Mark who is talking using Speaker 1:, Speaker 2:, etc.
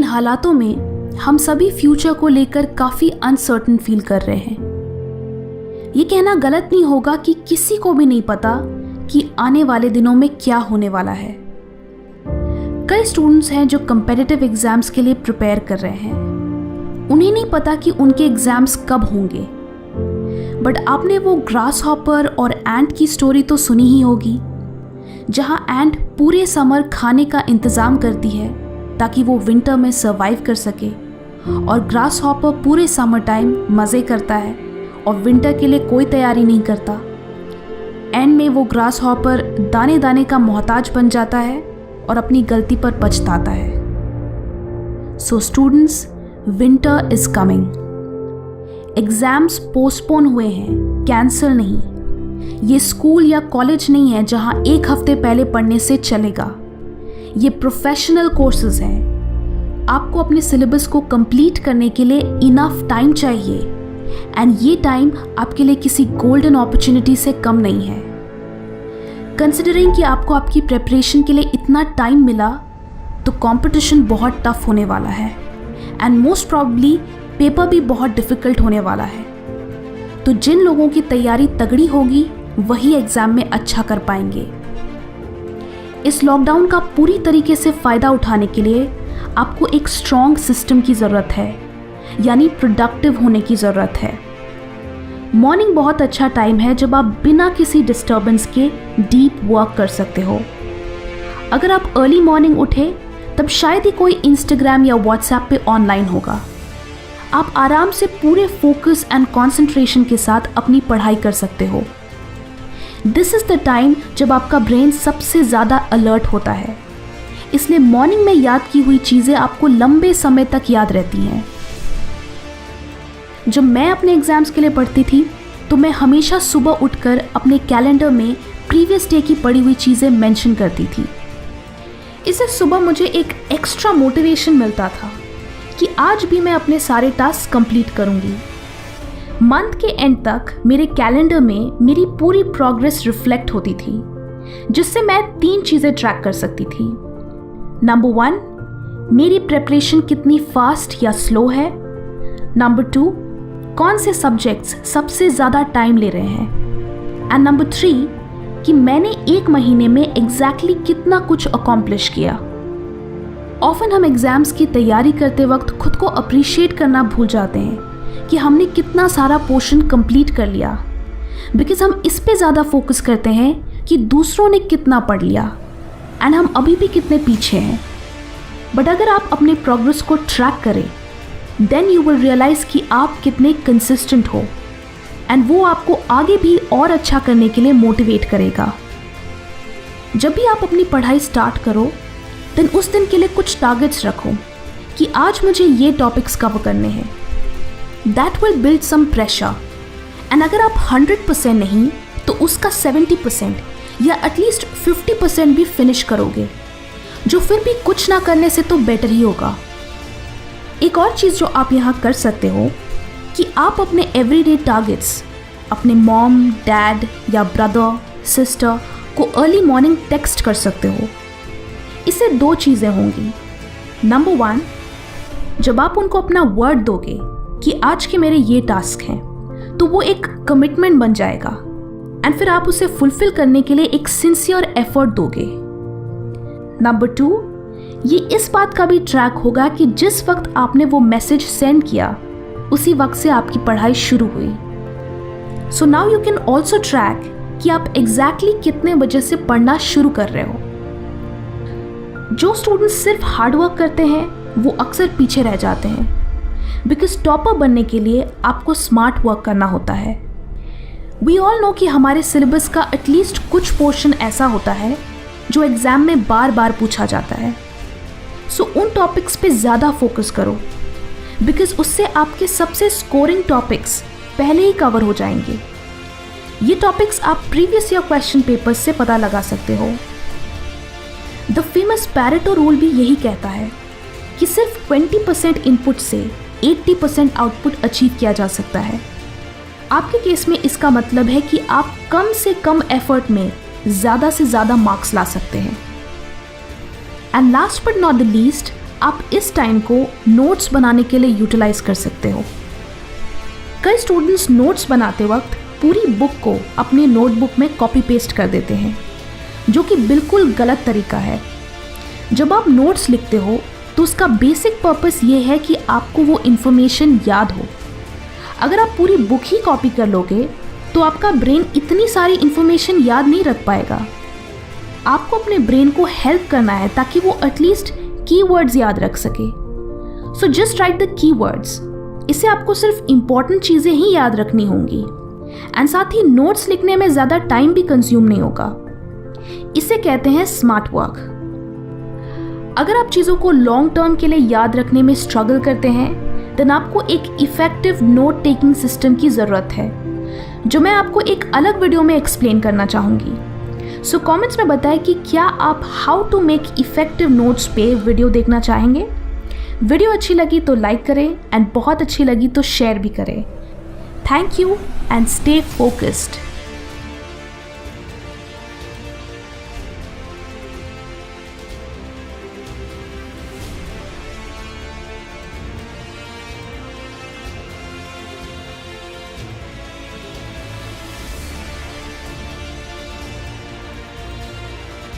Speaker 1: हालातों में हम सभी फ्यूचर को लेकर काफ़ी अनसर्टन फील कर रहे हैं। ये कहना गलत नहीं होगा कि किसी को भी नहीं पता कि आने वाले दिनों में क्या होने वाला है। कई स्टूडेंट्स हैं जो कम्पिटिटिव एग्जाम्स के लिए प्रिपेयर कर रहे हैं। उन्हें नहीं पता कि उनके एग्जाम्स कब होंगे, बट आपने वो ग्रास हॉपर और एंट की स्टोरी तो सुनी ही होगी, जहां एंट पूरे समर खाने का इंतज़ाम करती है ताकि वो विंटर में सर्वाइव कर सके, और ग्रास हॉपर पूरे समर टाइम मज़े करता है और विंटर के लिए कोई तैयारी नहीं करता। एंड में वो ग्रास हॉपर दाने दाने का मोहताज बन जाता है और अपनी गलती पर पछताता है। So students, winter is coming. Exams postpone हुए हैं, कैंसिल नहीं। ये स्कूल या कॉलेज नहीं है जहां एक हफ्ते पहले पढ़ने से चलेगा। ये प्रोफेशनल कोर्सेज हैं। आपको अपने सिलेबस को कंप्लीट करने के लिए इनफ टाइम चाहिए, एंड ये टाइम आपके लिए किसी गोल्डन अपॉर्चुनिटी से कम नहीं है। कंसिडरिंग कि आपको आपकी प्रेपरेशन के लिए इतना टाइम मिला, तो कंपटीशन बहुत टफ होने वाला है, एंड मोस्ट प्रॉब्ली पेपर भी बहुत डिफ़िकल्ट होने वाला है। तो जिन लोगों की तैयारी तगड़ी होगी वही एग्ज़ाम में अच्छा कर पाएंगे। इस लॉकडाउन का पूरी तरीके से फ़ायदा उठाने के लिए आपको एक स्ट्रॉन्ग सिस्टम की ज़रूरत है, यानी प्रोडक्टिव होने की ज़रूरत है। मॉर्निंग बहुत अच्छा टाइम है जब आप बिना किसी डिस्टर्बेंस के डीप वर्क कर सकते हो। अगर आप अर्ली मॉर्निंग उठे तब शायद ही कोई इंस्टाग्राम या व्हाट्सएप पे ऑनलाइन होगा। आप आराम से पूरे फोकस एंड कंसंट्रेशन के साथ अपनी पढ़ाई कर सकते हो। दिस इज़ द टाइम जब आपका ब्रेन सबसे ज़्यादा अलर्ट होता है, इसलिए मॉर्निंग में याद की हुई चीज़ें आपको लंबे समय तक याद रहती हैं। जब मैं अपने एग्ज़ाम्स के लिए पढ़ती थी तो मैं हमेशा सुबह उठकर अपने कैलेंडर में प्रीवियस डे की पढ़ी हुई चीज़ें मेंशन करती थी। इससे सुबह मुझे एक एक्स्ट्रा मोटिवेशन मिलता था कि आज भी मैं अपने सारे टास्क कंप्लीट करूंगी। मंथ के एंड तक मेरे कैलेंडर में मेरी पूरी प्रोग्रेस रिफ्लेक्ट होती थी, जिससे मैं 3 चीज़ें ट्रैक कर सकती थी। नंबर 1, मेरी प्रेपरेशन कितनी फास्ट या स्लो है। नंबर 2, कौन से सब्जेक्ट्स सबसे ज़्यादा टाइम ले रहे हैं। एंड नंबर 3, कि मैंने 1 महीने में एग्जैक्टली कितना कुछ अकॉम्प्लिश किया। ऑफन हम एग्ज़ाम्स की तैयारी करते वक्त खुद को अप्रिशिएट करना भूल जाते हैं कि हमने कितना सारा पोर्शन कंप्लीट कर लिया, बिकॉज हम इस पे ज़्यादा फोकस करते हैं कि दूसरों ने कितना पढ़ लिया एंड हम अभी भी कितने पीछे हैं। बट अगर आप अपने प्रोग्रेस को ट्रैक करें, देन यू विल रियलाइज़ कि आप कितने कंसिस्टेंट हो, एंड वो आपको आगे भी और अच्छा करने के लिए मोटिवेट करेगा। जब भी आप अपनी पढ़ाई स्टार्ट करो, देन उस दिन के लिए कुछ टारगेट्स रखो कि आज मुझे ये टॉपिक्स कवर करने हैं। That will build some pressure, and अगर आप 100% नहीं तो उसका 70% या एटलीस्ट 50% भी फिनिश करोगे, जो फिर भी कुछ ना करने से तो बेटर ही होगा। एक और चीज़ जो आप यहाँ कर सकते हो कि आप अपने एवरीडे टारगेट्स अपने मॉम, डैड या ब्रदर, सिस्टर को अर्ली मॉर्निंग टेक्स्ट कर सकते हो। इससे 2 चीज़ें होंगी। नंबर 1, जब आप उनको अपना वर्ड दोगे कि आज के मेरे ये टास्क हैं, तो वो एक कमिटमेंट बन जाएगा, एंड फिर आप उसे फुलफिल करने के लिए एक सिंसियर एफर्ट दोगे। नंबर 2, ये इस बात का भी ट्रैक होगा कि जिस वक्त आपने वो मैसेज सेंड किया उसी वक्त से आपकी पढ़ाई शुरू हुई। So now you can also track कि आप एग्जैक्टली कितने बजे से पढ़ना शुरू कर रहे हो। जो स्टूडेंट्स सिर्फ हार्डवर्क करते हैं वो अक्सर पीछे रह जाते हैं, बिकॉज टॉपर बनने के लिए आपको स्मार्ट वर्क करना होता है। वी ऑल नो कि हमारे सिलेबस का एटलीस्ट कुछ पोर्शन ऐसा होता है जो एग्ज़ाम में बार बार पूछा जाता है। सो उन टॉपिक्स पे ज़्यादा फोकस करो, बिकॉज उससे आपके सबसे स्कोरिंग टॉपिक्स पहले ही कवर हो जाएंगे। ये टॉपिक्स आप प्रीवियस ईयर क्वेश्चन पेपर्स से पता लगा सकते हो। द फेमस पैरेटो रूल भी यही कहता है कि सिर्फ 20% इनपुट से 80% आउटपुट अचीव किया जा सकता है। आपके केस में इसका मतलब है कि आप कम से कम एफर्ट में ज़्यादा से ज़्यादा मार्क्स ला सकते हैं। And last but not the least, आप इस टाइम को नोट्स बनाने के लिए यूटिलाइज कर सकते हो। कई स्टूडेंट्स नोट्स बनाते वक्त पूरी बुक को अपनी नोटबुक में कॉपी पेस्ट कर देते हैं, जो कि बिल्कुल गलत तरीका है। जब आप नोट्स लिखते हो तो उसका बेसिक पर्पस ये है कि आपको वो इन्फॉर्मेशन याद हो। अगर आप पूरी बुक ही कॉपी कर लोगे तो आपका ब्रेन इतनी सारी इन्फॉर्मेशन याद नहीं रख पाएगा। आपको अपने ब्रेन को हेल्प करना है ताकि वो एटलीस्ट कीवर्ड्स याद रख सके। So just right the keywords. इससे आपको सिर्फ इंपॉर्टेंट चीज़ें ही याद रखनी होंगी एंड साथ ही नोट्स लिखने में ज़्यादा टाइम भी कंज्यूम नहीं होगा। इसे कहते हैं स्मार्ट वर्क। अगर आप चीज़ों को लॉन्ग टर्म के लिए याद रखने में स्ट्रगल करते हैं देन आपको एक इफ़ेक्टिव नोट टेकिंग सिस्टम की ज़रूरत है, जो मैं आपको एक अलग वीडियो में एक्सप्लेन करना चाहूँगी। सो कमेंट्स में बताएं कि क्या आप how to make effective notes पे वीडियो देखना चाहेंगे। वीडियो अच्छी लगी तो लाइक करें एंड बहुत अच्छी लगी तो शेयर भी करें। Thank you and stay focused.